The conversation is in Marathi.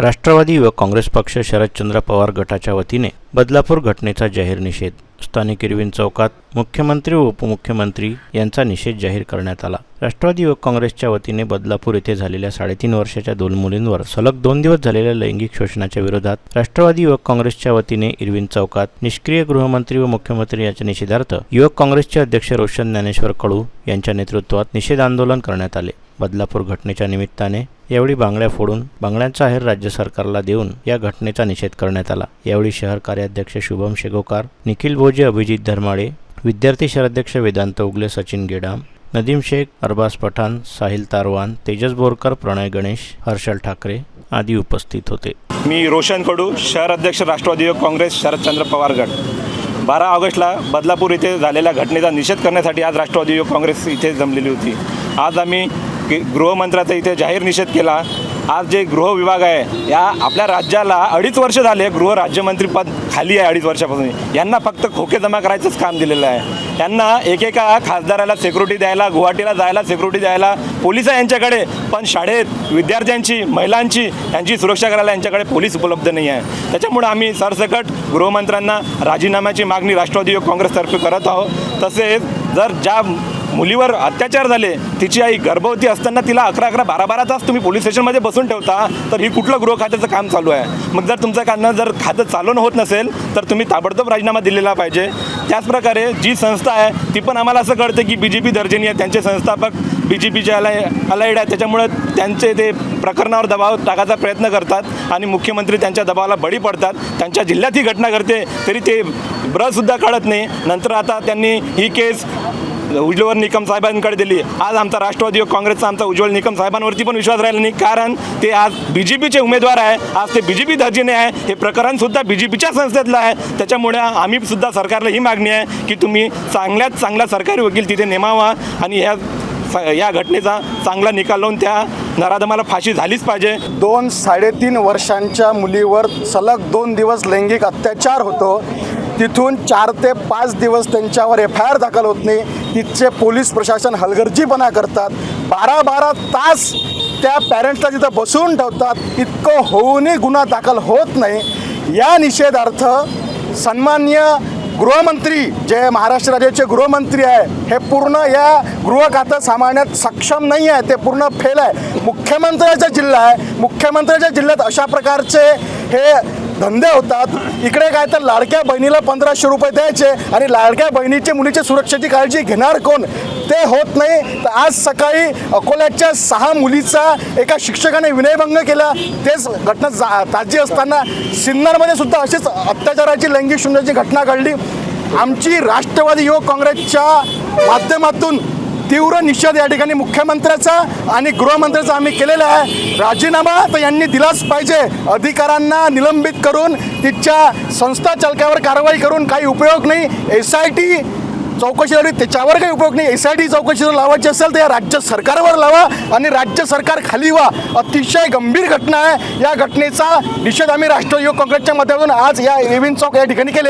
राष्ट्रवादी युवक काँग्रेस पक्ष शरदचंद्र पवार गटाच्या वतीने बदलापूर घटनेचा जाहीर निषेध. स्थानिक इरविन चौकात मुख्यमंत्री व उपमुख्यमंत्री यांचा निषेध जाहीर करण्यात आला. राष्ट्रवादी युवक काँग्रेसच्या वतीने बदलापूर येथे झालेल्या 3.5 वर्षाच्या 2 मुलींवर सलग 2 दिवस झालेल्या लैंगिक शोषणाच्या विरोधात राष्ट्रवादी युवक काँग्रेसच्या वतीने इरविन चौकात निष्क्रिय गृहमंत्री व मुख्यमंत्री यांच्या निषेधार्थ युवक काँग्रेसचे अध्यक्ष रोशन ज्ञानेश्वर कडू यांच्या नेतृत्वात निषेध आंदोलन करण्यात आले. बदलापूर घटनेच्या निमित्ताने यावेळी बांगड्या फोडून बांगड्यांचा आहेर राज्य सरकारला देऊन या घटनेचा निषेध करण्यात आला. यावेळी शहर कार्याध्यक्ष शुभम शेगोकार, निखिल भोजे, अभिजित धर्माळे, विद्यार्थी शहराध्यक्ष वेदांत उगले, सचिन गेडाम, नदीम शेख, अरबाज पठाण, साहिल तारवान, तेजस बोरकर, प्रणय गणेश, हर्षल ठाकरे आदी उपस्थित होते. मी रोशन कडू, शहर अध्यक्ष राष्ट्रवादी युवक काँग्रेस शरदचंद्र पवार गट. 12 ऑगस्टला बदलापूर येथे झालेल्या घटनेचा निषेध करण्यासाठी आज राष्ट्रवादी युवक काँग्रेस इथे जमलेली होती. आज आम्ही गृहमंत्र्याचा इथे जाहीर निषेध केला. आज जे गृह विभाग आहे या आपल्या राज्याला 2.5 वर्ष झाले गृह राज्यमंत्रीपद खाली आहे. 2.5 वर्षापासून यांना फक्त खोके जमा करायचंच काम दिलेलं आहे. यांना एकेका खासदाराला सिक्युरिटी द्यायला, गुवाहाटीला जायला सिक्युरिटी द्यायला पोलीस आहे यांच्याकडे, पण शाळेत विद्यार्थ्यांची, महिलांची यांची सुरक्षा करायला यांच्याकडे पोलीस उपलब्ध नाही आहे. त्याच्यामुळे आम्ही सरसकट गृहमंत्र्यांना राजीनाम्याची मागणी राष्ट्रवादी युवक काँग्रेसतर्फे करत आहोत. तसेच जर ज्या मुलीवर अत्याचार झाले, तिची आई गर्भवती असताना तिला 11-11, 12-12 तास तुम्ही पोलीस स्टेशनमध्ये बसून ठेवता, तर ही कुठलं गृह खात्याचं काम चालू आहे? मग जर तुमचं कारणं जर खातं चालवणं होत नसेल तर तुम्ही ताबडतोब राजीनामा दिलेला पाहिजे. त्याचप्रकारे जी संस्था आहे ती पण आम्हाला असं कळतं की BJP दर्जनी आहे, त्यांचे संस्थापक BJPचे अलाइड आहे. त्याच्यामुळे त्यांचे ते प्रकरणावर दबाव टाकायचा प्रयत्न करतात आणि मुख्यमंत्री त्यांच्या दबावाला बळी पडतात. त्यांच्या जिल्ह्यात ही घटना घडते तरी ते ब्रसुद्धा काढत नाही. नंतर आता त्यांनी ही केस उज्ज्वल निकम साहेबांकडे दिली. आज आमचा राष्ट्रवादी युवक काँग्रेसचा आमचा उज्ज्वल निकम साहेबांवरती पण विश्वास राहिला नाही, कारण ते आज BJPचे उमेदवार आहे. आज ते BJP दर्जनी आहे. हे प्रकरणसुद्धा BJPच्या संस्थेतलं आहे. त्याच्यामुळे आम्ही सुद्धा सरकारला ही मागणी आहे की तुम्ही चांगल्यात चांगला सरकारी वकील तिथे नेमावा आणि या घटनेचा चांगला निकाल लावून त्या नराधमाला फाशी झालीच पाहिजे. 2-3.5 वर्षांच्या मुलीवर सलग 2 दिवस लैंगिक अत्याचार होतो. तिथून 4 ते 5 दिवस त्यांच्यावर FIR दाखल होत नाही. तिथचे पोलीस प्रशासन हलगर्जीपणा करतात. 12-12 तास त्या पॅरेंट्सला तिथं बसवून ठेवतात. इतकं होऊनही गुन्हा दाखल होत नाही. या निषेधार्थ सन्माननीय गृहमंत्री जे महाराष्ट्र राज्याचे गृहमंत्री आहे हे पूर्ण या गृह खातं सांभाळण्यात सक्षम नाही आहे. ते पूर्ण फेल आहे. मुख्यमंत्र्याचा जिल्हा आहे. मुख्यमंत्र्याच्या जिल्ह्यात अशा प्रकारचे हे धंदे होतात. इकडे काय तर लाडक्या बहिणीला 1500 रुपये द्यायचे आणि लाडक्या बहिणीच्या मुलीच्या सुरक्षेची काळजी घेणार कोण? ते होत नाही. तर आज सकाळी अकोल्याच्या 6 मुलीचा एका शिक्षकाने विनयभंग केला. तेच घटना ताजी असताना सिन्नरमध्ये सुद्धा अशीच अत्याचाराची, लैंगिक शोषणाची घटना घडली. आमची राष्ट्रवादी युवक काँग्रेसच्या माध्यमातून तीव्र निषेध या ठिकाणी मुख्यमंत्र्याचा आणि गृहमंत्र्याचा आम्ही केलेला आहे. राजीनामा तर यांनी दिलाच पाहिजे. अधिकाऱ्यांना निलंबित करून तिच्या संस्था चालकावर कारवाई करून काही उपयोग नाही. SIT चौकशी लावली त्याच्यावर काही उपयोग नाही. SIT चौकशी जर लावायची असेल तर या राज्य सरकारवर लावा आणि राज्य सरकार खाली व्हा. अतिशय गंभीर घटना आहे. या घटनेचा निषेध आम्ही राष्ट्रवादी युवक काँग्रेसच्या माध्यमातून आज या इरविन चौक या ठिकाणी केले.